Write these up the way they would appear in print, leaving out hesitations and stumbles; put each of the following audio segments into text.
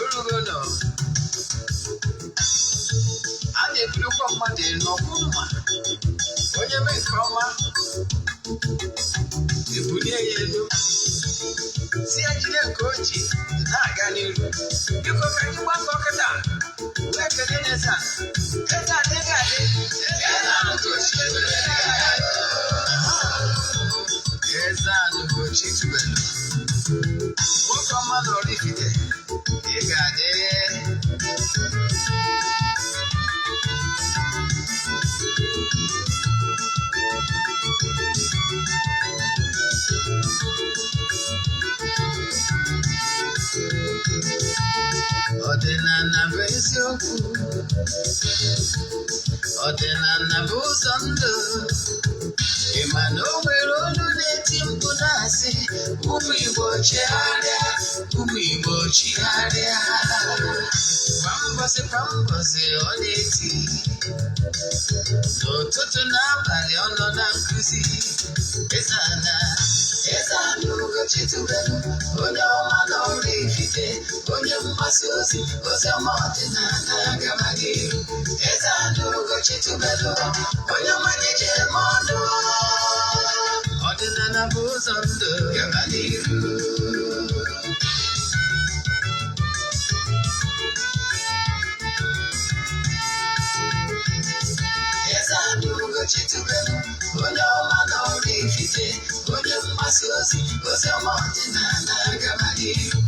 Urugono. A na-ebirikwa mmadụ n'ọkụ mma. Onye mee nke ọma. Ebulie ya elu. Si ya jide nke o ji na-aga n'iru. Biko ka anyị gbakọ kịta. Wee kelee n'eze a. Eze a dịghị adị. Eze-Ana Ugochi tubelu. Eze-Ana Ugochi tubelu. Nwoke ọma na oraifite. Ị ga-adị. Ọdịnala bụ eziokwu. Ọdịnala bụ ụzọ ndụ. Ị ma na o nwere olu na-eti mkpu na-asị ụmụ Igbo chigharịa, ụmụ Igbo chigharịa. Kwa mbọsị ọ na-eti. N'ụtụtụ na abalị ọ nọ na nkụzi. Eze-Ana Ugochi tubelu. Onye ọma na oraifite. Onye mgbasa ozi ọma ọdịnala gaba n'iru. Eze-Ana Ugochi tubelu. Onye ọma na-eje eme ọnụ. Ọdịnala bụ ụzọ ndụ gaba n'iru. Eze-Ana Ugochi tubelu. Onye ọma na oraifite. Onye mgbasa ozi ọma ọdịnala gaba n'iru.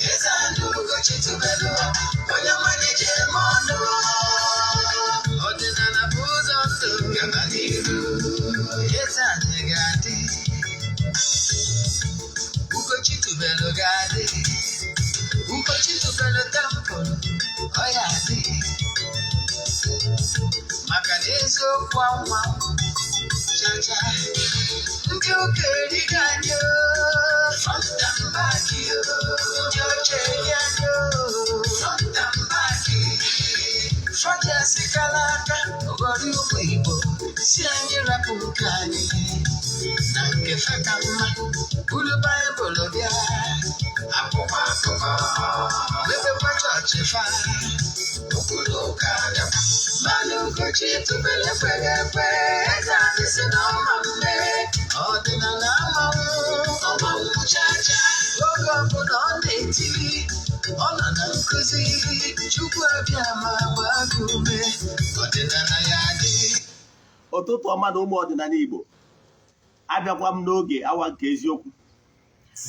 Eze-Ana Ugochi tubelu. Onye ọma na-eje eme ọnụ. Ọdịnala bụ ụzọ ndụ gaba n'iru. Eze-Ana ga-adị. Ugochi tubelu ga-adị. Ugochi tubelu tempụl. Ọ ya adị. Maka na eziokwu anwa chacha. Ndị ụka erighị anyị front and back. Ndị oche eri anyị front and back. Fọdụ sikala aka ọgọrị ụmụ Igbo si anyị rapụ nke anyị na nke feka mma. Buru Baịbụl bịa akwụkwọ akụkọ mepekwa chọọchị fa okwuru ụka abịa. Mana Ugochi tubelu ekweghị ekwe. Eze-Ana si na ọma mme. Ọdịnala ọmanwụ chacha. Oge ọbụla ọ na-eti. Ọ nọ na nkụzi. Chukwu abịa ma gbaa gị ume. Ọdịnala ya dị. Ụtụtụ ọma na ụmụ ọdịnala Igbo. Abịakwa m n'oge awa nke eziokwu.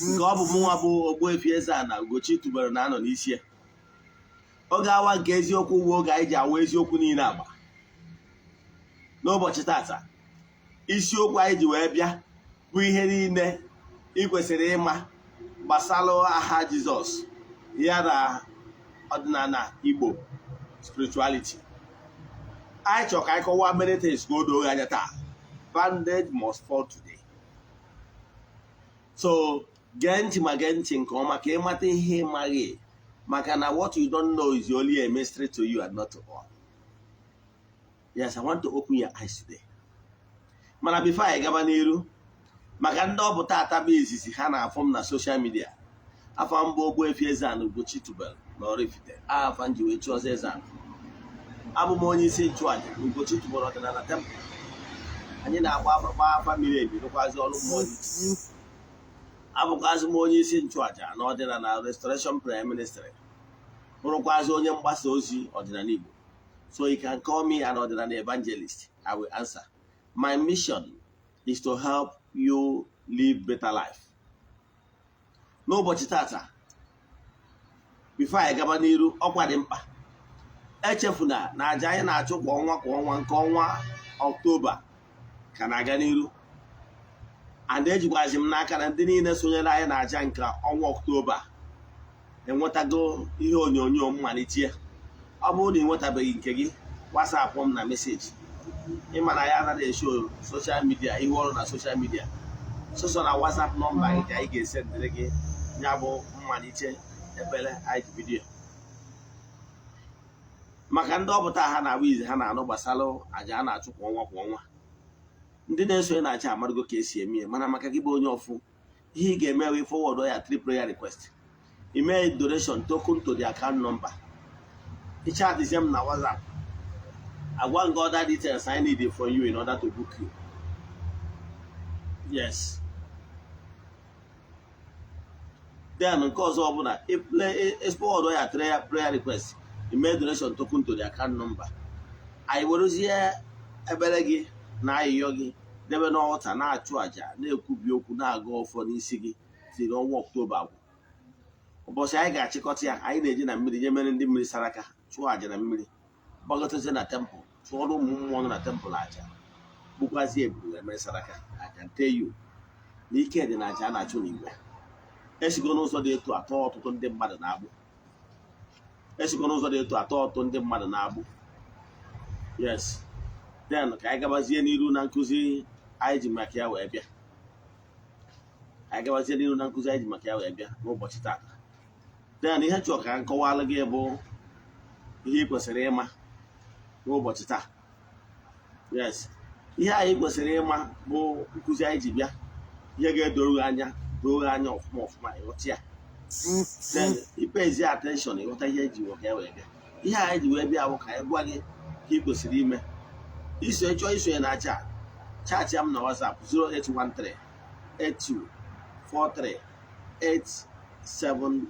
Nke ọ bụ mụnwa bụ Ogbuefi Eze-Ana Ugochi tubelu na-anọ n'isi ya. Oge awa nke eziokwu bụ oge anyị ji awa eziokwu niile agba. N'ụbọchị tata, isiokwu anyị ji wee bịa bụ ihe niile ị kwesịrị ịma gbasara aha Jizọs ya na ọdịnala Igbo spirituality. Anyị chọrọ ka anyị kọwaa many things ka o doo anya taa. Bandage must fall today. So gee ntị ma gee ntị nke ọma ka ịmata ihe ịmaghị. Maka na what you don't know is only a mystery to you and not to all. Yes, I want to open your eyes today. Mana before I gaba n'iru, maka ndị ọ bụ tata bụ izizi ha na-afọ m na social media. Afọ m bụ Ogbuefi Eze-Ana Ugochi tubelu na oraifite. Afọ m ji wee chụọ Eze-Ana. Abụ m onye isi nchụaja Ugochi tubelu ọdịnala temple. Anyị na-agba afa miri emi rụkwazi ọrụ mmụọ. Abụkwazị m onye isi nchụaja na ọdịnala Restoration Prayer Ministry. Bụrụkwazị onye mgbasa ozi ọdịnala Igbo. So you can call me an ordinary evangelist. I will answer. My mission is to help you live better life. N'ụbọchị tata, before I gaba n'iru, ọkwa dị mkpa. Echefuna na aja anyị na-achụ kwa ọnwa nke ọnwa Ọktoba ka na-aga n'iru. And ejikwazi m n'aka na ndị niile sonyere anyị na aja nke ọnwa Ọktoba enwetago ihe onyonyo mmalite. Ọ bụrụ na ị nwetabeghị nke gị, WhatsApp m na meseji. Ịma na ya anaghị esho social media, ihu ọrụ na social media. So na WhatsApp nọmba gị ka anyị ga-esendịrị gị ya bụ mmalite ebere anyị vidiyo. Maka ndị ọpụta ha na-agba izi ha na-anụ gbasara aja a na-achụ kwa ọnwa. Ndị na-esonye na-acha amarụgo ka esi eme ya, mana maka gị bụ onye ọfụ He gave me forward or 3 prayer requests. He made donation token to the account number. He chat is him now WhatsApp. I want God that details I need it from you in order to book you. Yes. Then because of that, if forward or 3 prayer requests, he made donation token to the account number. I was here a belegi na yogi. Debe n'ọta na-achụ aja na-ekwubi okwu na-aga ọfọ n'isi gị si n'ọnwa Ọktoba. Ụbọchị anyị ga-achịkọta ya, anyị na-eji na mmiri je mere ndị mmiri sara aka chụọ aja na mmiri gbagọtazie na tempụl chụọrọ ụmụ mmụọ nọ na tempụl aja gbukwazie eburu emere sara aka. I can tell you na ike dị na aja a na-achụ n'igwe. Esigo n'ụzọ dị etu atọ ọtụtụ ndị mmadụ na-agbụ. Esigo n'ụzọ dị etu atọ ọtụtụ ndị mmadụ na-agbụ. Yes. Then ka anyị gabazie n'iru na nkụzi anyị ji maka ya wee bịa. Anyị gabazie n'iru na nkụzi anyị ji maka ya wee bịa n'ụbọchị taata. Then ihe chọrọ ka nkọwalụ gị bụ ihe ị kwesịrị ịma n'ụbọchị taa. Yes. Ihe anyị kwesịrị ịma bụ nkụzi anyị ji bịa. Ihe ga-edoro gị anya ọfụma ọfụma ịghọta ya. Then ipezi attention ịghọta ihe eji maka ya wee bịa. Ihe anyị ji wee bịa bụ ka anyị gwa gị ka ị kwesịrị ime. Chọọ isonye na chaatị m na WhatsApp 0813 8243 871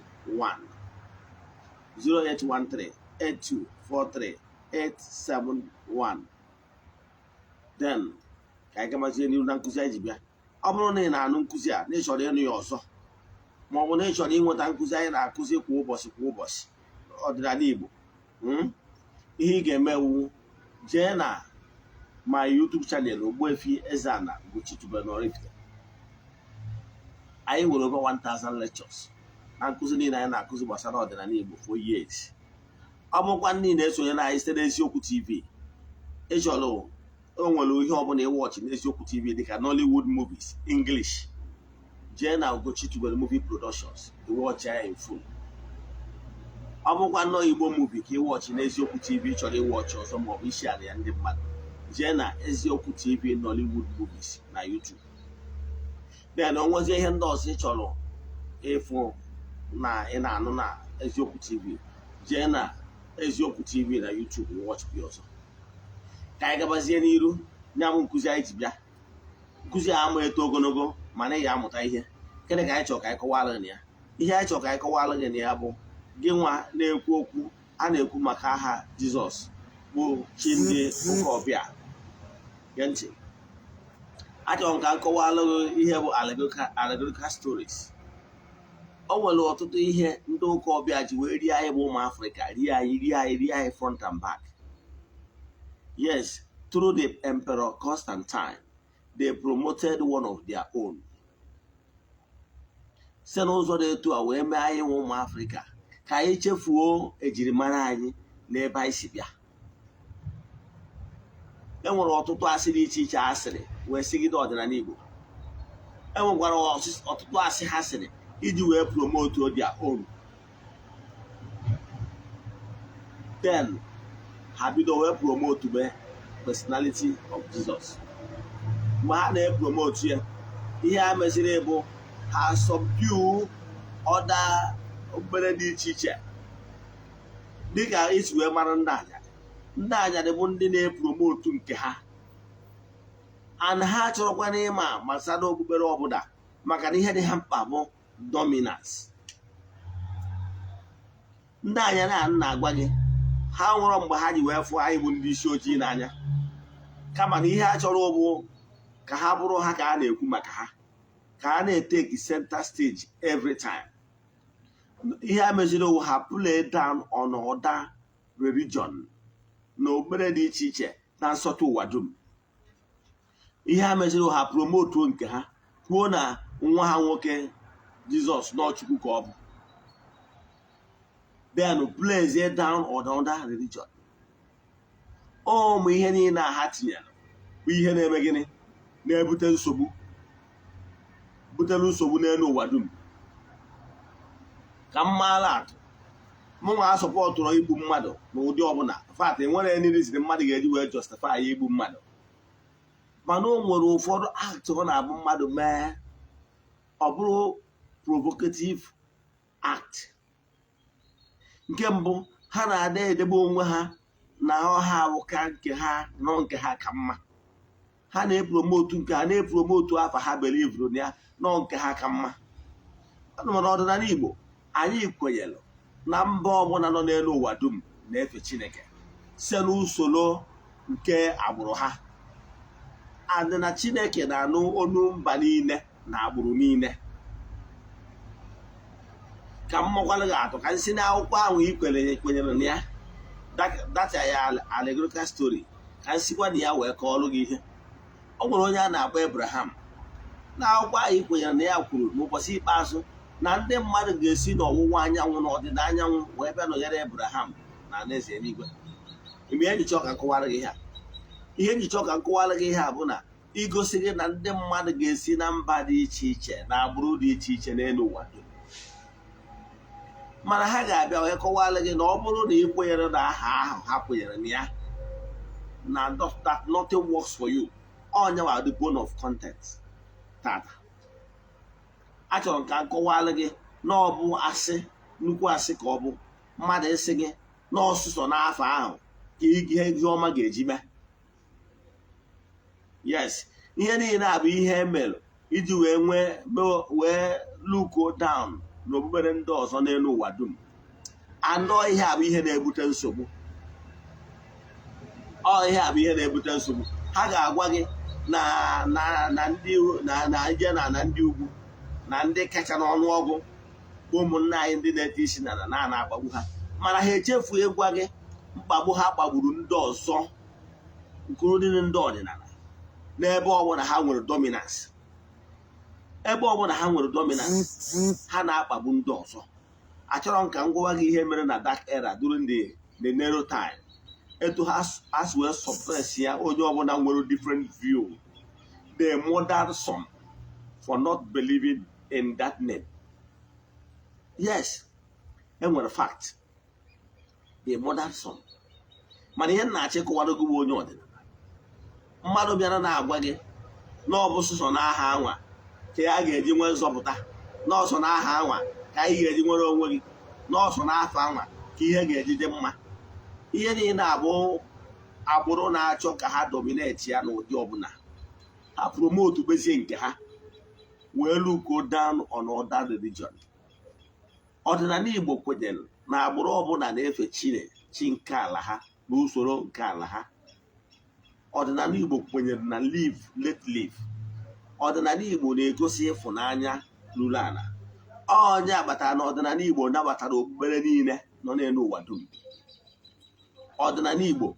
0813 8243 871. Then ka anyị gabazie n'ihu na nkụzi anyị ji bịa. Ọ bụrụ na ị na-anụ nkụzi a na ị chọrọ ịnụ ya ọzọ, ma ọ bụ na ị chọrọ ịnweta nkụzi anyị na-akụzi kwa ụbọchị ọdịnala Igbo, ihe ị ga-emewu jee na my YouTube channel Ogbuefi Eze-Ana Ugochi tubelu oraifite. Anyị nwere over 1000 lectures na nkụzi niile anyị na-akụzi gbasara ọdịnala Igbo for years. Ọ bụkwa ndị na-esonye na anyị site n'Eziokwu TV. Ịchọrọ o nwere ihe ọbụla ịwọchị n'Eziokwu TV dịka Nollywood movies English, jee na Ugochi tubelu movie productions ịwọchị ya in full. Ọ bụkwa nnọọ Igbo movie ka ịwọchị n'Eziokwu TV chọrọ ịwọchị ọzọ maọbụ isi ala ya ndị mmadụ, jee na Eziokwu TV Nollywood movies na YouTube. Then onwezie ihe ndị ọzọ ị chọrọ ịfụ na ị na-anụ na Eziokwu TV, jee na Eziokwu TV na YouTube ịwọchị ọzọ. Ka anyị gabazie n'iru nya bụ nkụzi anyị ji bịa. Nkụzi a ama eto ogologo mana ị ga-amụta ihe. Gịnị ka anyị chọrọ ka anyị kọwalụ gị na ya? Ihe anyị chọrọ ka anyị kọwalụ gị na ya bụ gị nwa na-ekwu okwu a na-ekwu maka aha Jizọs bụ chi ndị ụka ọbịa. Gee ntị, achọrọ m ka m kọwalụ ihe bụ allegorical stories. O nwere ọtụtụ ihe ndị ụka ọbịa ji wee rie anyị bụ ụmụ Afrịka, rie anyị front and back. Yes, through the Emperor Constantine, they promoted one of their own. Si n'ụzọ dị etu a wee mee anyị nwe ụmụ Afrịka ka anyị chefuo ejirimara anyị n'ebe anyị si bịa. E nwere ọtụtụ asị dị iche iche asịrị wee sigide ọdịnala Igbo. E nwekwara ọtụtụ asị ha sịrị iji wee promote their own. Then ha bido wee promote the personality of Jesus. Mgbe ha na-epromote ya, ihe ha meziri bụ ha subdue other obere dị iche iche dịka isi wee mara ndị aja. Ndị aja bụ ndị na-epromotu nke ha, and ha chọrọkwa n'ịma gbasara okpukpere ọbụla maka na ihe dị ha mkpa bụ dominance. Ndị anya na-agwa gị ha nwụrụ mgbe ha ji wee fụ anyị bụ ndị isi ojii n'anya, kama na ihe ha chọrọ bụ ka ha bụrụ ha ka a na-ekwu maka ha, ka a na-eteki center stage every time. Ihe a meziri owu ha play down on other religion na okpukpere dị iche iche na nsọtụ ụwa dum. Ihe a meziri ha promote nke ha, kwuo na nwa ha nwoke Jizọs n'Ọchukwu ka ọ bụ. Then plays it down on other religion. Ụmụ ihe niile ha tinyere bụ ihe na-eme gịnị? Na-ebute nsogbu, butere nsogbu n'elu ụwa dum. Ka mmaala atụ, mụnwa asọpọtụrụ igbu mmadụ n'ụdị ọbụla. Fat enwere any reason mmadụ ga-eji wee justify igbu mmadụ, mana o nwere ụfọdụ act ọ na-abụ mmadụ mee ọ bụrụ provocative act. Nke mbụ, ha na-ada edebe onwe ha na ọha awụka nke ha nọ nke ha ka mma. Ha na-epromotu nke ha na-epromotu afa ha belivru na ya nọ nke ha ka mma. Mana ọdịnala Igbo, anyị kwenyere na mba ọbụla nọ n'elu ụwa dum na-efe Chineke site n'usoro nke agbụrụ ha. Adị na Chineke na-anụ onu mba niile na agbụrụ niile. Ka m makwara gị atụ ka m si n'akwụkwọ ahụ ị kwenyere na ya, data ya allegorical story, ka m sikwa na ya wee kọọrọ gị ihe. Ọ nwere onye a na-akpọ Abraham. N'akwụkwọ ahụ ị kwenyere na ya kwuru n'ụbọchị ikpeazụ na ndị mmadụ ga-esi n'ọwụwa anyanwụ na ọdịda anyanwụ wee bịa nọnyere Abraham na alaeze eluigwe. Mgbe ihe njichọ ka nkọwara gị ihe a, ihe njichọ ka nkọwara gị ihe a bụ na igosi gị na ndị mmadụ ga-esi na mba dị iche iche na agbụrụ dị iche iche n'elu ụwa dum. Mana ha ga-abịa wee kọwara gị na ọ bụrụ na ị kwenyere na aha ahụ ha kwenyere na ya, na that nothing works for you. Onye wa the bone of content tata. Achọrọ m ka nkọwara gị na ọ bụ asị, nnukwu asị ka ọ bụ mmadụ ịsị gị na ọsụsọ n'afọ ahụ ka ihe gị ọma ga-eji mee. Yes, ihe niile a bụ ihe emere iji wee luko down n'okpukpere ndị ọzọ n'elu ụwa dum. Anọ ihe a bụ ihe na-ebute nsogbu. Ọ ihe a bụ ihe na-ebute nsogbu. Ha ga-agwa gị na ndị ugwu na ndị kacha n'ọnụọgụ ụmụnna anyị ndị na-ete isi na na-akpagbu ha, mana ha echefu ịgwa gị mkpagbu ha kpagburu ndị ọzọ nkụrụdịrị ndị ọdịnala n'ebe ọbụla ha nwere dominance. Ebe ọbụla ha nwere dominance, ha na-akpagbu ndị ọzọ. Achọrọ m ka m gwawa gị ihe mere na dark era during the narrow time, etu ha si wee suppress ya onye ọbụla nwere different view. They murdered some for not believing in that name. Yes, enwere fact. They murdered some. Mana ihe na-achọ ịkọwara gị bụ onye ọdịnala. Mmadụ bịara na-agwa gị na ọ bụ sọsọ n'aha anwa ka ya ga-eji nwee nzọpụta, n'ọsọ n'aha anwa ka anyị ga-eji nwere onwe gị, n'ọsọ n'afọ anwa ka ihe ga-eji dị mma. Ihe niile abụ agbụrụ na-achọ ka ha dominate ya n'ụdị ọbụla. Ha promote bezie nke ha wee luko down on other religion. Ọdịnala Igbo kwenyere na agbụrụ ọbụla na-efe chi nke ala ha n'usoro nke ala ha. Ọdịnala Igbo kwenyere na live let live. Ọdịnala Igbo na-egosi ịfụnanya ruru ala. Onye abatara na ọdịnala Igbo nabatara okpukpere niile nọ n'elu ụwa dum. Ọdịnala Igbo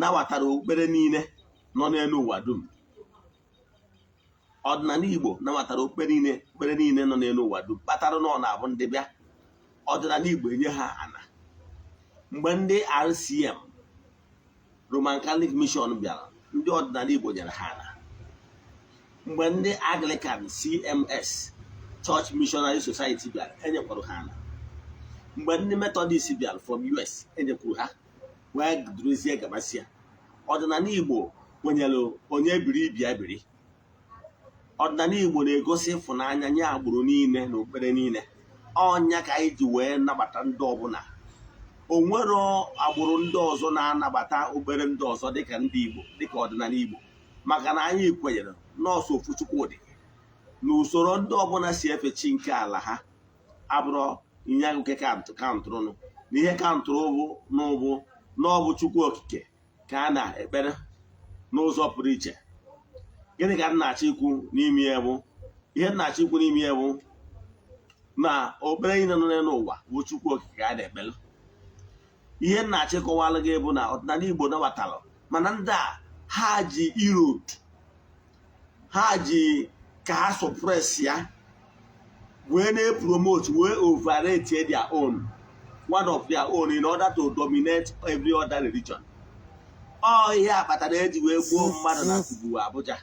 nabatara okpukpere niile nọ n'elu ụwa dum. Ọdịnala Igbo nabatara okpukpere niile nọ n'elu ụwa dum. Kpatara na ọ na-abụ ndị bịa, ọdịnala Igbo enye ha ana. Mgbe ndị RCM, Roman Catholic Mission bịara, ndị ọdịnala Igbo nyere ha ana. Mgbe ndị Anglican CMS, Church Missionary Society bịara, enyekwara ha ana. Mgbe ndị Methodist bịara from US, enyekwuru ha wee duruzie gabasịa. Ọdịnala Igbo kwenyere onye biri ibia biri. Ọdịnala Igbo na-egosi ịfụnanya nye agbụrụ niile na okpukpere niile. Ọnya ka anyị ji wee nabata ndị ọbụla. O nwere agbụrụ ndị ọzọ na-anabata okpukpere ndị ọzọ dịka ndị Igbo, dịka ọdịnala Igbo, maka na anyị kwenyere nọọsụ ofu Chukwudị na usoro ndị ọbụla si efe chi nke ala ha abụrụ ihe nke kaụntụrụnụ, na ihe kaụntụrụ n'ọbụ Chukwu Okike ka a na-ekpere n'ụzọ pụrụ iche. Gịnị ka m na-achọ ikwu n'ime ya bụ ihe m na-achọ ikwu n'ime ya bụ na okpere niile nọ n'ụwa bụ Chukwu Okike ka a na-ekpere. Ihe m na-achọ ịkọwara gị bụ na ọdịnala Igbo nabatara, mana ndị a ha ji irode, ha ji ka ha suppress ya wee na-promote wee overrate their own, one of their own, in order to dominate every other religion. Ọ ihe a kpatara eji wee gbuo mmadụ na Kubu Abuja.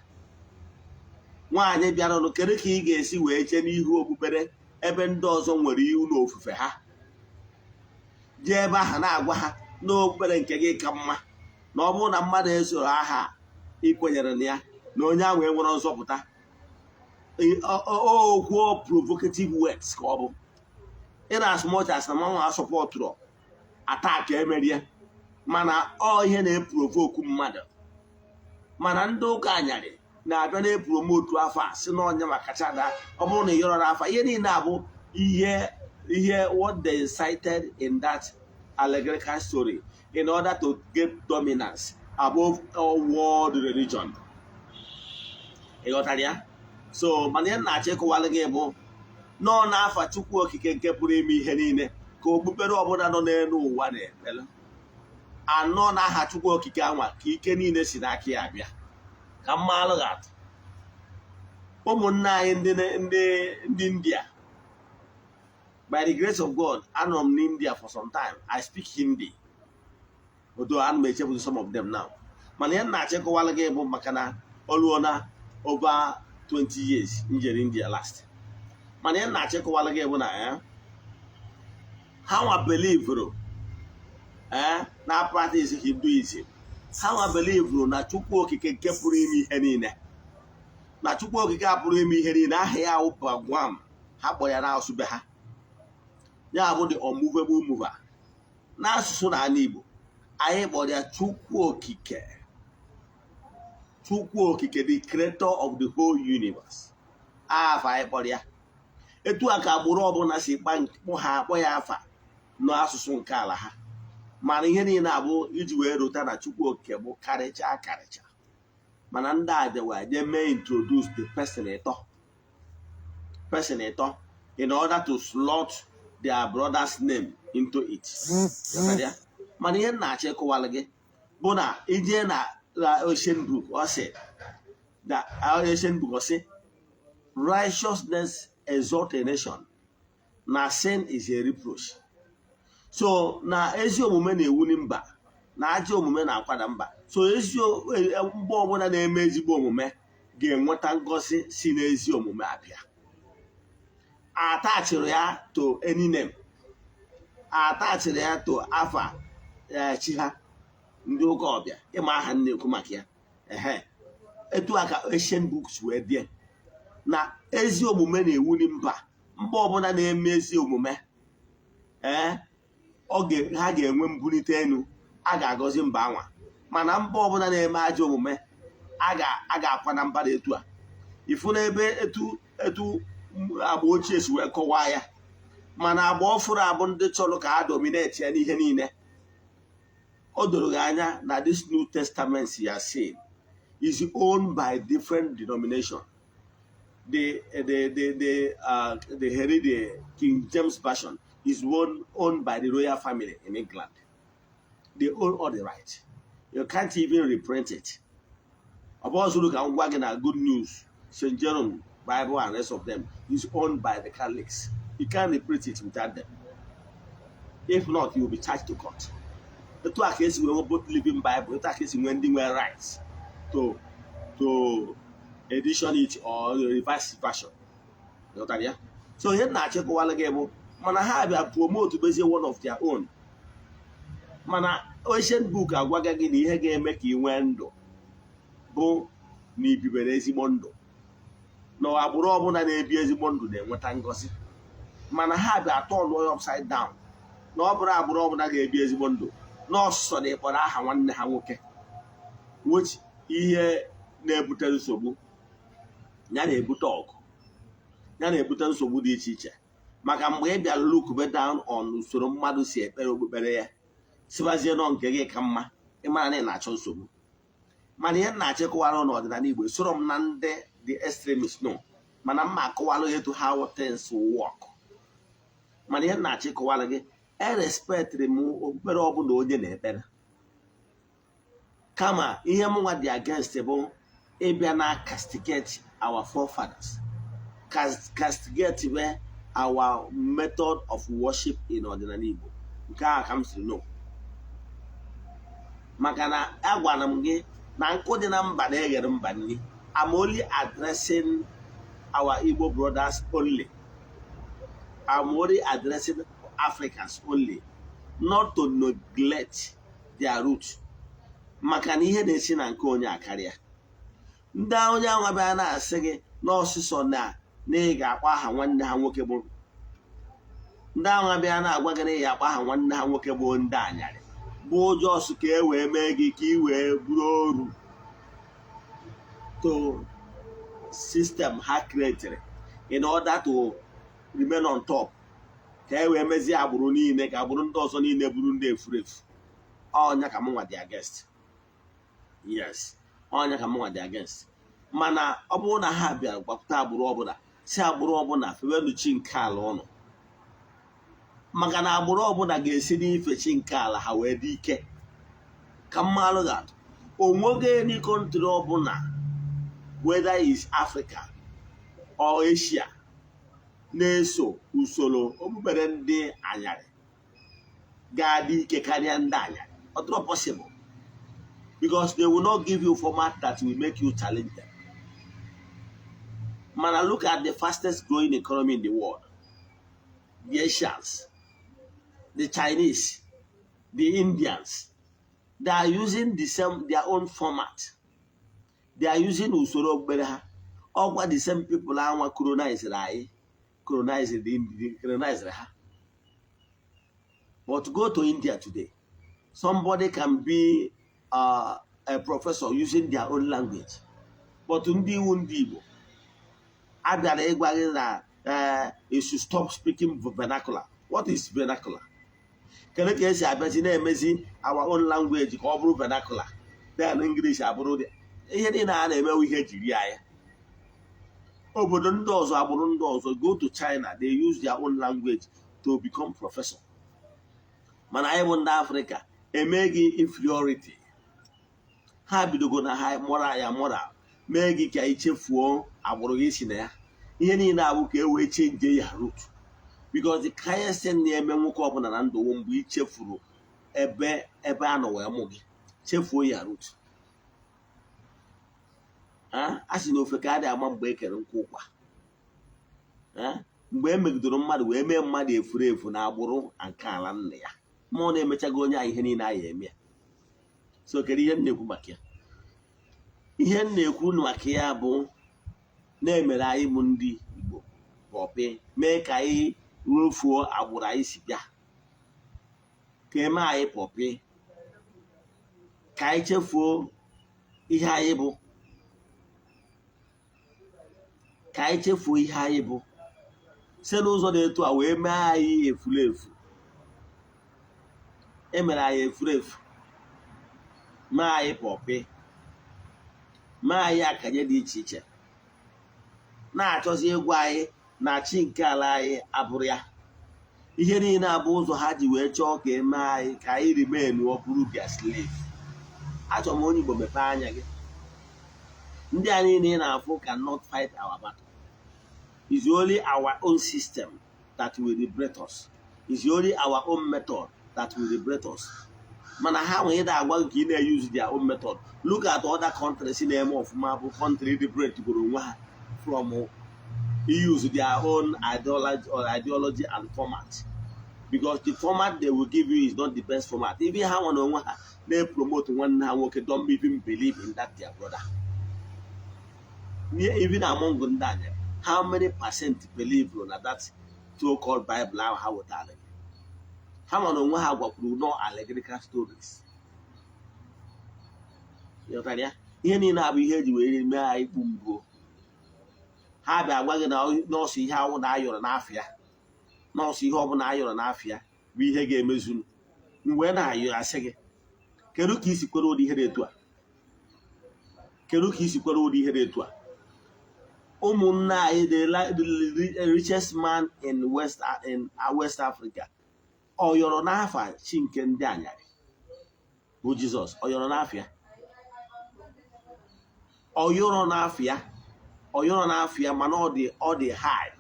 Nwaanyị bịara ọnụ, kedu ka ị ga-esi wee jee n'ihu okpukpere ebe ndị ọzọ nwere iwu na ofufe ha, jee ebe ahụ na-agwa ha n'okpukpere nke gị ka mma, na ọ bụrụ na mmadụ esoro aha ikwenyere na ya na onye ahụ enwere nzọpụta. provocative words ka ọ bụ in as much as na mmanwụ asọpọtụrụ attack emerie mana ọ ihe na-eprovoke mmadụ mana ndị ụka anyarị na-abịa na-epromotu afọ a si n'ọnya maka chada ọ bụrụ na ị yọrọ afọ ihe niile abụ ihe what they incited in that allegorical story in order to get dominance above all world religion. Ị ghọtara ya? So mana ihe na-achọ ịkọwalụ gị bụ nọ n'afa Chukwu okike nke pụrụ ime ihe niile ka okpukpere ọbụla nọ n'elu ụwa na-ekpere anọ n'aha Chukwu okike anwa ka ike niile si n'aka ya abịa ka mma alụ ga-atụ ụmụnne anyị ndị India. By the grace of God, anọ m n'India for some time. I speak Hindi, although I'm with some of them now. Mana ihe na-achọ ịkọwalụ gị bụ maka na oluona over 20 years in India last. Mana ihe na-achọ ịkọwalụ gị bụ na ha nwa believe na practice Hinduism. Ha nwa believe na Chukwu okike nke pụrụ ime ihe niile. Na Chukwu okike a pụrụ ime ihe niile aha ya wụ Bhagwan. Ha kpọ ya n'asụsụ be ha. Ya bụ the unmovable mover. N'asụsụ n'ala Igbo anyị kpọrọ ya Chukwu okike. Chukwu okike, the creator of the whole universe. Afa anyị kpọrọ ya. Etu a ka agbụrụ ọbụla si kpọ ya afa n'asụsụ nke ala ha. Mana ihe niile abụ iji wee rụta na Chukwu okike bụ karịcha. Mana ndị a bịawa mee introduce the person ịtọ in order to slot their brother's name into it. Mana ihe na-achọ ịkọwalụ gị bụ na ije na Ocean Book ọ sị righteousness exalt a nation, na sin is a reproach. So na ezi omume na-ewuli mba, na ajọ omume na-akwada mba. So mgbe ọbụla na-eme ezigbo omume ga-enweta ngọzi si n'ezi omume abịa. Atachịrị ya to any name, atachịrị ya to afa chi ha ndị ụka ọbịa ịma aha na-ekwu maka ya. Etu a ka Asian books wee bịa na ezi omume na-ewuli mba. Mba ọbụla na-eme ezi omume ha ga-enwe mbulite elu, a ga-agọzi mba anwa. Mana mba ọbụla na-eme ajọ omume a ga-akwa na mba etu a. Ifu na ebe etu agba ochie si wee kọwaa ya, mana agba ọfụrụ abụ ndị chọrọ ka ha dominate ya n'ihe niile. O doro gị anya na this New Testament you are seeing is owned by different denomination. The King James Version is owned by the royal family in England. They own all the right. You can't even reprint it. Also look at Wagner Good News, St. Jerome Bible and rest of them is owned by the Catholics. You can't reprint it without them. If not, you will be charged to court. The two cases we both living Bible, the cases when they were rights to edition it or reverse version. So here na check one again. Mana ha bịa promote bezi one of their own. Mana Ocean Book agwaga gị na ihe ga-eme ka ị nwee ndụ bụ na ibibere ezigbo ndụ. Na agbụrụ ọbụla na-ebi ezigbo ndụ na-enweta ngọzi. Mana ha bịa turn it upside down. Na ọ bụrụ agbụrụ ọbụla ga-ebi ezigbo ndụ n'ọsụsọ na ịkpọrọ aha nwanne ha nwoke. Which ihe na-ebute nsogbu ya na-ebute ọgụ, ya na-ebute nsogbu dị iche iche. Maka mgbe ị bịara look down on usoro mmadụ si ekpere okpukpere ya, sibazie nọ nke gị ka mma, ịmara na ị na-achọ nsogbu. Mana ihe na-achịkọwara n'ọdịnala Igbo soro m na ndị the extremist no, mana mma akọwalụ etu how things work. Mana ihe na-achịkọwara gị respectri m okpukpere ọbụla onye na-ekpere, kama ihe mụnwa dị against bụ ịbịa na castigate our forefathers, castigate where our method of worship in ọdịnala Igbo. Nke a ka m siri no. Maka na agwara m gị na nkụ dị na mba na-eghere mba nri. I'm only addressing our Igbo brothers only. I'm only addressing Africans only, not to neglect their roots. Maka na ihe na-esi na nke onye akarịa. Ndị onye anwa bịa na-asị gị nọọsụ so na ị ga-akpọ aha nwanne ha nwoke bụ ndị ahụ abịa na-agwa gị na ị ga-akpọ aha nwanne ha nwoke bụ ndị anyarị bụ ụjọ ọsụ ka e wee mee gị ka ị wee bụrụ oru to system ha created in order to remain on top ka e wee mezie agbụrụ niile ka agbụrụ ndị ọzọ niile bụrụ ndị efurefu. Ọnya ka mụnwa dị against. Yes, ọnya ka mụnwa dị against. Mana ọ bụrụ na ha bịa gbapụta agbụrụ ọbụla si agbụrụ ọbụla febenu chi nke ala ụnụ, maka na agbụrụ ọbụla ga-esi n'ife chi nke ala ha wee dị ike. Ka mmalụ ga-atụ onwege any country ọbụla, whether is Africa or Asia, na-eso usoro okpukpere ndị anyarị ga-adị ike karịa ndị anyarị. It's not possible, because they will not give you format that will make you challenge them. Man, look at the fastest growing economy in the world. The Asians, the Chinese, the Indians, they are using their own format. They are using usoro okpukpere ha. The same people are colonized ha. But go to India today. Somebody can be a professor using their own language. But ndị Igbo abịara ịgwa gị na you should stop speaking vernacular. What is vernacular? Kedu ka esi abịazi na-emezi our own language ka ọ bụrụ vernacular? Then English abụrụ ihe niile a na-emewe ihe jiri ya. Obodo ndị ọzọ agbụrụ ndị ọzọ, go to China, they use their own language to become professor. Mana anyị bụ ndị Afrịka emeghị inferiority. Ha bidogo na ha moral mee gị ka ichefuo agbụrụ gị si na ya. Ihe niile abụ ka e wee change ya root, because the highest thing na-eme nwoke ọbụla na ndụ mgbe ichefuru ebe a nọ wee mụ gị, chefuo ya root. A sị na ofe ka adị ama mgbe e kere nkwa ụkwa. Mgbe e megidoro mmadụ wee mee mmadụ efuru efu na agbụrụ nke ala nna ya, mmụọ na-emechago onye ahụ ihe niile anyị eme ya. So kedu ihe m na-ekwu maka ya? Ihe m na-ekwu maka ya bụ na-emere anyị bụ ndị Igbo pọpị, mee ka anyị rufuo agbụrụ anyị si bịa, ka eme anyị pọpị, ka anyị chefuo ihe anyị bụ, ka anyị chefuo ihe anyị bụ, si n'ụzọ dị etu a wee mee anyị efuru efu. Emere anyị efuru efu, mee anyị pọpị, mee anyị akanye dị iche iche, na-achọzi egwu anyị na chi nke ala anyị abụrụ ya. Ihe niile abụ ụzọ ha ji wee chọọ ka eme anyị ka anyị remain ọ bụrụ their slave. Achọrọ m onye Igbo mepee anya gị. Ndị anyị niile na-afụ cannot fight our battle. It's only our own system that will liberate us. It's only our own method that will liberate us. Mana ha nwere ịda agwa nke ị na-use their own method. Look at other countries na-eme ọfụma bụ country liberate goro onwe ha from use their own ideology and format. Because the format they will give you is not the best format. Even ha nwana onwe ha na-promote nwanne ha nwoke don't even believe in that their brother. Even among ndị anya, how many percent believe na that so-called Bible ahụ ha wetara? Ha nwana onwe ha gwakwuru no allegorical stories. Ihe niile abụ ihe eji wee mee anyị ikpu mgbuo. Ha bịa gwa gị na nọọsụ ihe awụ na ayọrọ n'afịa, nọọsụ ihe ọbụla ayọrọ n'afịa bụ ihe ga-emezu. Mgbe na-ayọ asị gị, kedu ka isi kwere ụdị ihe dị etu a? Kedu ka isi kwere ụdị ihe dị etu a? Ụmụnna anyị, the richest man in West Africa, ọ yọrọ n'afa chi nke ndị anyarị bụ Jizọs. Ọ yọrọ n'afịa, ọ yọrọ n'afịa, mana ọ dị high.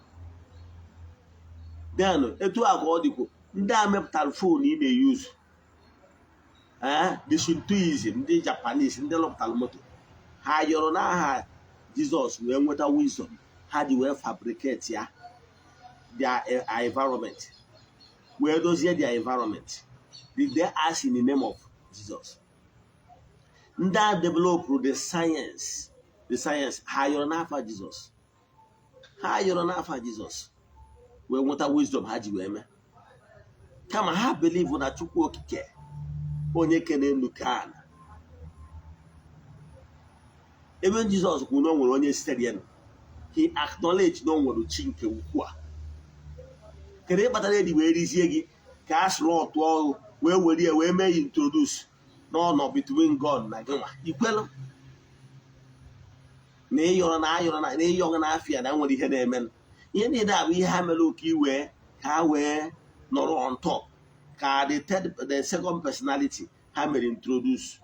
Then etu a ka ọ dịkwa ndị a mepụtara fon ị na-eyuzu, the Shintoism, ndị Japanese, ndị lọpụtara moto, ha yọrọ n'aha Jizọs wee nweta wisdom. Ha ji wee fabricate ya their environment, wee dozie their environment. Did they ask in the name of Jesus? Ndị a develop the science ha yọrọ n'afa Jizọs. ha yọrọ n'afa Jizọs wee nweta wisdom ha ji wee mee, kama ha believe na Chukwu okike onye kene elu ka ala. Ebe Jizọs kwuru na o nwere onye sitere ya, he acknowledge na o nwere chi nke ukwu a. Kedu ihe kpatara eji wee rizie gị ka a sụrụ ọtụ ọrụ wee were ya wee mee ya introduce n'ọnọ between God na gị nwa ikwelu na ịyọrọ na ayọrọ na ịyọrọ na afịa na nwere ihe na-eme. Ihe niile a bụ ihe ha mere ụka iwee ka ha wee nọrọ on top, ka the second personality ha mere introduce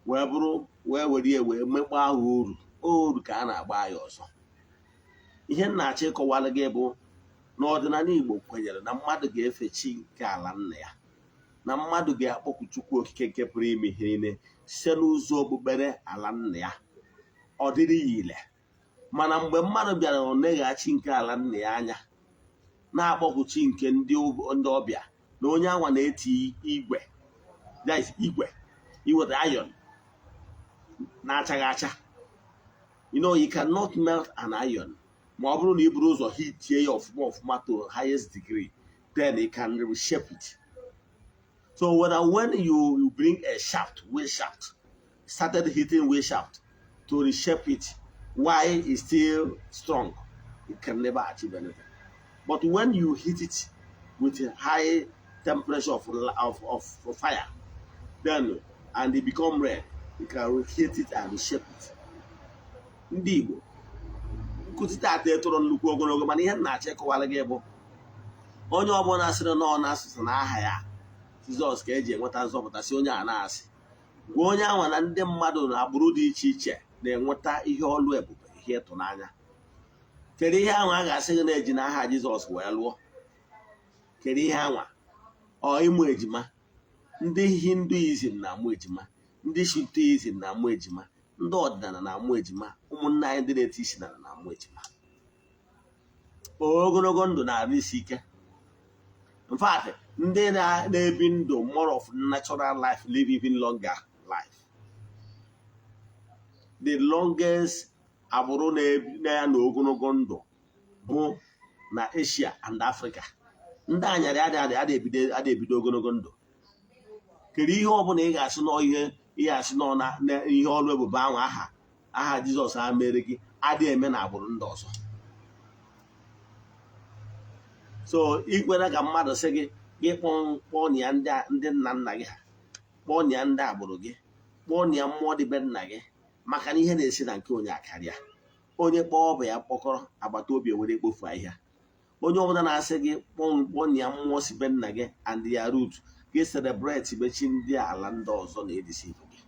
wee bụrụ wee were ya wee mekpa ha uru ka a na-agba ya ọzọ. Ihe m na-achọ ịkọwara gị bụ n'ọdịnala Igbo kwenyere na mmadụ ga-efe chi nke ala nna ya, na mmadụ ga-akpọku Chukwu okike nke pụrụ ime ihe niile site n'ụzọ okpukpere ala nna ya. Ọ dịrị ya ile, mana mgbe mmadụ bịara ọ neghachi nke ala nna ya anya, na-akpọku chi nke ndị ọbịa, na onye anwa na-eti igwe, igwe iweta iron na-achaghị acha. You cannot melt an iron. Ma ọ bụrụ na i buru ụzọ hitie ya ọfụma to highest degree, then you can reshape it. So when you bring a wheel shaft, started hitting wheel shaft to reshape it, why it's still strong, it can never achieve anything. But when you hit it with a high temperature of fire, then and it become red, you can hit it and reshape it. Ndị Igbo nkụzi taata etoro nnukwu ogologo, mana ihe na-achọ ịkọwara gị bụ onye ọbụla sịrị na ọ na-asụsụ na aha ya Jizọs ka eji enweta nzọpụta, si onye a na-asị gwa onye anwa na ndị mmadụ na agbụrụ dị iche iche na-enweta ihe ọlụ ebube, ihe ịtụnanya. Kedu ihe anwa a ga-asị gị na-eji n'aha Jizọs wee lụọ? Kedu ihe anwa? Ọ ịmụ ejima. Ndị Hinduism na-amụ ejima, ndị Shintoism na-amụ ejima, ndị ọdịnala na-amụ ejima, ụmụnne anyị ndị na-eti isi na-amụ ejima. Ogologo ndụ na-arụ isi ike. In fact, ndị na-ebi ndụ more of natural life live even longer life. The longest agbụrụ na ya na ogologo ndụ bụ na Asia and Africa. Ndị anyarị adịghị ebido ogologo ndụ. Kedu ihe ọbụla ị ga-asị na ihe ọlụ ebube ahụ aha Jizọs ha mere gị adịghị eme na agbụrụ ndị ọzọ. So ikwere ka mmadụ sị gị kpọọ ya ndị nna nna gị ha, kpọọ ya ndị agbụrụ gị, kpọọ ya mmụọ dị be nna gị, maka na ihe na-esi na nke onye akarịa. Onye kpọọ ọbụ ya kpọkọrọ agbata obi were ekpofu ahịhịa. Onye ọbụla na-asị gị kpọọ ya mmụọ si be nna gị and ya root gị celebrate mechi ndị ala ndị ọzọ na-edisi gị.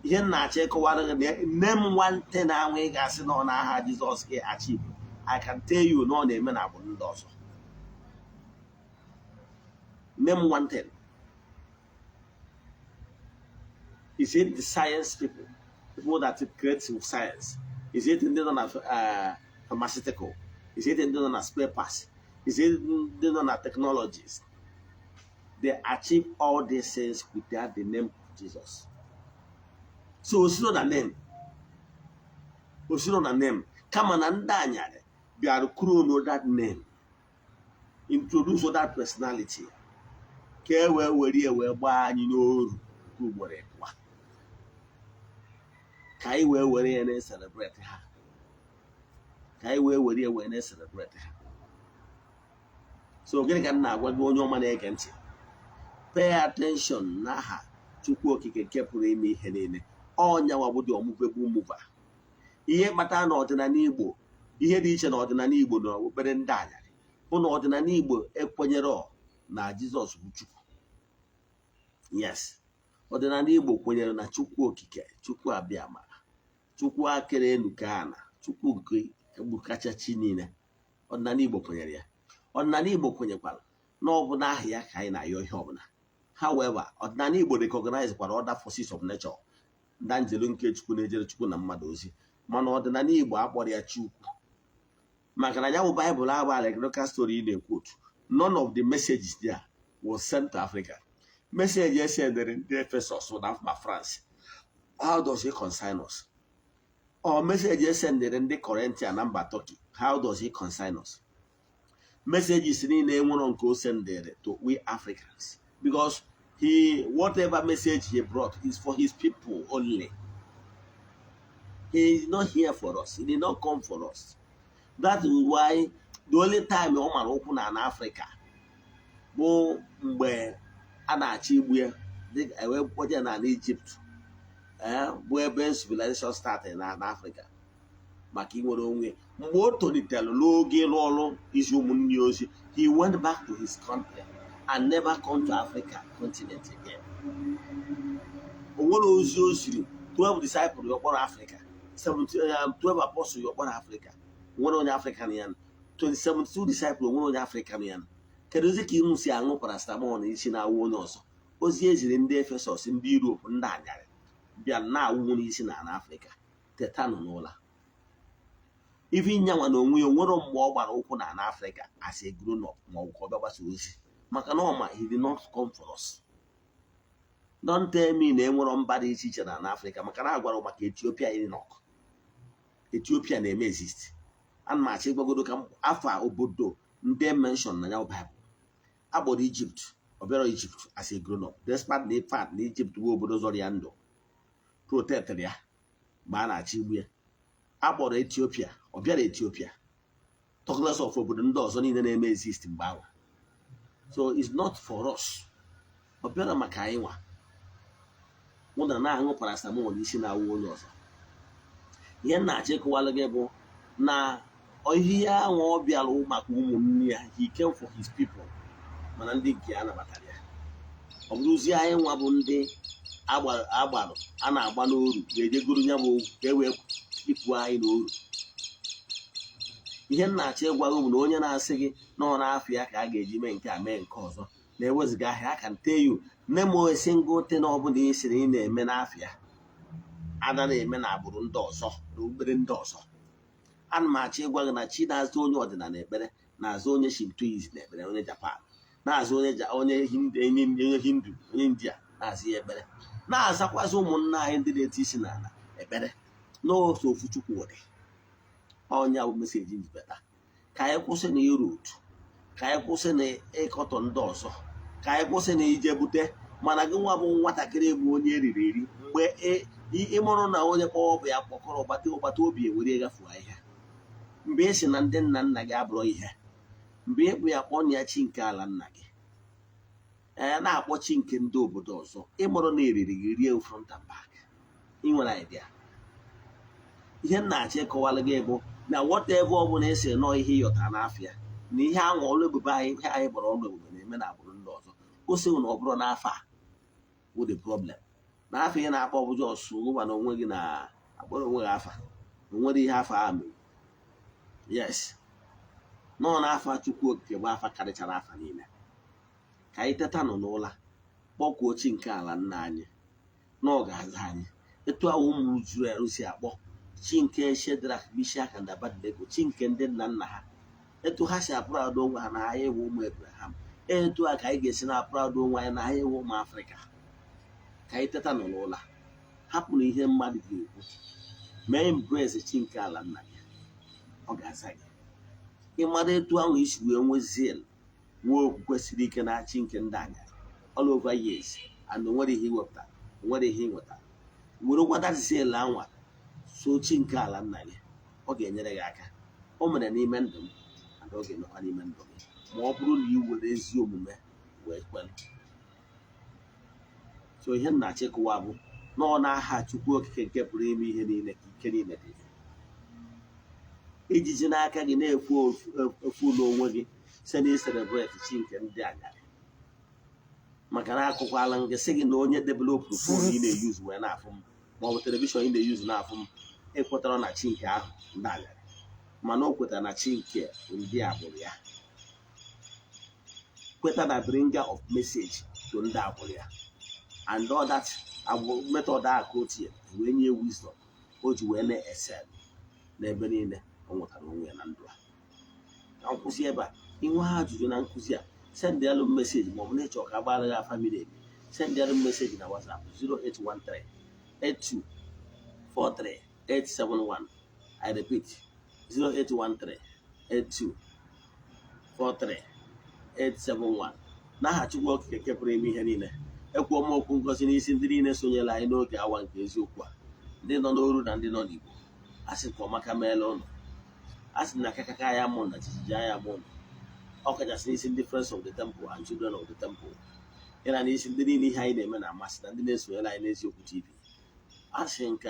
Ihe m na-achọ ịkọwara gị nne m nwante na-anwụ ị ga-asị na ọ na-aha Jizọs gị achieve, I can tell you na ọ na-eme na agbụrụ ndị ọzọ. Name one thing. Is it the science people that create science? Is it in the pharmaceutical? Is it in the spare parts? Is it in the technologies? They achieve all these things without the name of Jesus. So it's not a name. It's not a name. Come on, and Daniel, they are know that name. Introduce that personality. Ke wee gbaa anyị n'oru ugboro ịbụa ka anyị wee were ya na-celebrate ha, ka anyị wee were ya wee na-celebrate ha. So gịnị ka m na-agwa gị onye ọma na-ege ntị? Pay attention n'aha Chukwu okike nke pụrụ ime ihe niile. Ọnyanwa bụ dị ọmụvebụ mụva. Ihe kpatara na ọdịnala Igbo, ihe dị iche na ọdịnala Igbo na okpukpere ndị anyarị bụ na ọdịnala Igbo ekwenyere na Jizọs bụ Chukwu. Yes, ọdịnala Igbo kwenyere na Chukwu okike, Chukwu abịama, Chukwu akere elu ka ana, Chukwu nke bụ kacha chi niile. Ọdịnala Igbo kwenyere ya. Ọdịnala Igbo kwenyekwara na ọ bụ n'aha ya ka anyị na-ayọ ihe ọbụla. However, ọdịnala Igbo recognize kwara other forces of nature, ndị njelu nke Chukwu na-ejere Chukwu na mmadụ ozi, mana ọdịnala Igbo akpọrọ ya Chukwu maka na ya bụ Bible abụ allegorical story ị na-ekwu otu. None of the messages there was sent to Africa. Message yes sent in the Ephesus na France. How does it concern us? Or message sended in the Corinthian number Turkey. How does he consign us? Messages in the one uncle sended to we Africans. Because whatever message he brought is for his people only. He is not here for us. He did not come for us. That is why the only time Oman open in Africa, bụ mgbe a na-achị igbu ya dịka ewepụta na Egypt, bụ ebe civilization start na Africa maka inwere onwe. Mgbe o tolitere n'oge ịrụ ọrụ isi ụmụnne ozi, he went back to his country and never come to Africa continent again. O nwere ozi o siri 12 disciples yọkpọrọ Africa, 12 apostles yọkpọrọ Africa, nwere onye African ya, 72 disciples nwere onye African ya. Kedu ozi ka ịnụ si aṅụ paracetamol na isi na-awụ onye ọzọ? Ozi eziri ndị Efesọs, ndị Europe, ndị anyarị bịa na-awụ n'isi na Afrịka. Tetanụ n'ụla ife nyanwa na onwe ya nwere mgbe ọ gbara ụkwụ na Afrịka as a grown up ma ọ bụ ka ọ bịa gbasa ozi maka na ọma he did not come for us. Don't tell me na enwere mba dị iche iche na Afrịka maka na agwara maka Ethiopia Enoch. Ethiopia na-eme exist. Ana m achọ ịgwagodo ka afọ obodo ndị mention na ya Bible. Agbọrọ Egypt, ọ bịara Egypt as a grown up. Despite the fact na Egypt bụ obodo zọrọ ya ndụ, protect ya ma a na-achị igbu ya. Agbọrọ Ethiopia, ọ bịara Ethiopia. Talk less of obodo ndị ọzọ niile na-eme exist mgbe ahụ. So it's not for us. Ọ bịara maka anyị nwa. Mụ na-aṅụ paracetamol isi na-awụ onye ọzọ. Ihe na-achọ ịkọwalụ gị bụ na ihe ahụ ọ bịara maka ụmụnne ya, he came for his people. Mana ndị nke ya nabatara ya. Ọ bụrụzie anyị nwa bụ ndị agbarụ a na-agba n'oru ga-ejegoro ya bụ ka e wee ikwu anyị n'oru. Ihe na-achọ ịgwa gị bụ na onye na-asị gị na ọ na-afọ ya ka a ga-eji mee nke a mee nke ọzọ na-eweziga ahịa aka nte yu nne m esi ngote na ọbụla ị sịrị ị na-eme n'afịa ada na-eme na agbụrụ ndị ọzọ na obere ndị ọzọ. Ana m achọ ịgwa gị na chi na-azụ onye ọdịnala ekpere na-azụ onye Shintoism na ekpere, onye Japan na-azụ onye Hindu, onye India na-azụ ya ekpere, na-azakwazị ụmụnna anyị ndị na-eti isi n'ala ekpere n'otu ofu Chukwu dị. Onye bụ meseji njibeta ka anyị kwụsị na iru uju, ka anyị kwụsị na ịkọtọ ndị ọzọ, ka anyị kwụsị na ije bute. Mana gị nwa bụ nwatakịrị bụ onye eriri eri mgbe ịmụrụ na onye kpọọ bụ ya kpọkọrọ ọgbata obi ewere gafuo ahịhịa. Mgbe ị sị na ndị nna nna gị abụrụ ihe, mgbe ịkpụ ya kpọọ ya chi nke ala nna gị, na-akpọ chi nke ndị obodo ọzọ, ịmụrụ na eriri gị rie front and back. Ị nwere idea. Ihe m na-achọ ịkọwalụ gị bụ na whatever ọ bụla esi nọọ ihe ịyọta n'afịa na ihe ahụ ọrụ ebube anyị, ihe anyị gbara ọrụ ebube na-eme na agbụrụ ndị ọzọ. O sị na ọ bụrụ n'afọ a bụ the problem. N'afọ ihe na-akpọ ọbụjọ ọsụ ụgba na onwe gị na akpọrọ onwe gị afa, o nwere ihe afọ ahụ mere. Yes, nọ n'afọ Chukwu Okike bụ afa karịchara afa niile. Ka anyị teta nọ n'ụla kpọkuo chi nke ala nna anyị na ọ ga-aza anyị. Etu ahụ ụmụ Izrel si akpọ chi nke Shedrak, Mishak and Abednego, chi nke ndị nna nna ha. Etu ha si apụrado onwe ha na ha ewu ụmụ Abraham, etu a ka anyị ga-esi na-apụrado onwe anyị na ha ewu ụmụ Afrịka. Ka anyị teta nọ n'ụla, hapụ na ihe mmadụ ga-ekwu, mee embrace chi nke ala nna gị, ọ ga-aza gị. Ịmara etu ahụ isi wee nwezie nwee okwukwe siri ike na chi nke ndị anya all over years and onwere ihe iwepụta, onwere ihe ịnweta, were gwadaziela anwa so chi nke ala nna gị, ọ ga-enyere gị aka. O mere n'ime ndụ m and ọ ga-emekwa n'ime ndụ gị ma ọ bụrụ na ị were ezi omume wee kwere. So ihe m na-achịkọwa bụ na ọ na-aha Chukwu Okike nke pụrụ ime ihe niile ka ike niile dị. Ijiji n'aka gị na-efu n'onwe gị site na celebrate chi nke ndị anyarị. Maka na akụkwala gị sị gị na onye developụ fon ị na-eyuzu wee na-afụ m ma ọ bụ telivishọn ị na-eyuzu na-afụ m ekwetara na chi nke ahụ ndị anyarị, mana o kwetara na chi nke ndị agbụrụ ya, kweta na bringer of message to ndị agbụrụ ya, and all that method aka ochie wee nye wisdom o ji wee na-excel n'ebe niile ọ nwetara onwe ya na ndụ a. Ka nkwụsị ebe a, inwe ha ajụjụ na nkụzi a, sendịalụ m meseji ma ọ bụ na-ịchọ ka agbara gị afa miri emi, sendịalụ m meseji na WhatsApp 0813 8243 871. I repeat, 0813 82 43 871. N'aha Chukwu Okike nke pụrụ ime ihe niile, ekwuo m okwu ngozi n'isi ndị niile sonyere anyị n'oge awa nke eziokwu a, ndị nọ n'oru na ndị nọ n'Igbo. Asị nke ọmaka meela ụnụ, asị na akakaka ya mụ na jijiji anya mụ ụnụ, ọ kachasị n'isi ndị Friends of the Temple and Children of the Temple, ya na n'isi ndị niile ihe anyị na-eme na-amasị na ndị na-esonyere anyị n'eziokwu TV. Asị nke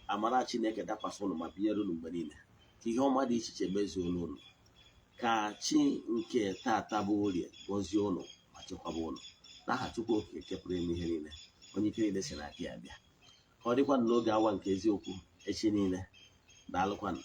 amara Chineke dakwasị ụnụ ma binyere ụnụ mgbe niile, ka ihe ọma dị iche iche mezuo ụnụ, ka chi nke tata bụ Orie gọzie ụnụ ma chekwaba ụnụ, n'aha Chukwu Okike nke pụrụ ime ihe niile, onye ike niile si n'aka ya bịa. Ka ọ dịkwanụ n'oge awa nke eziokwu echi niile. Daalụkwanụ.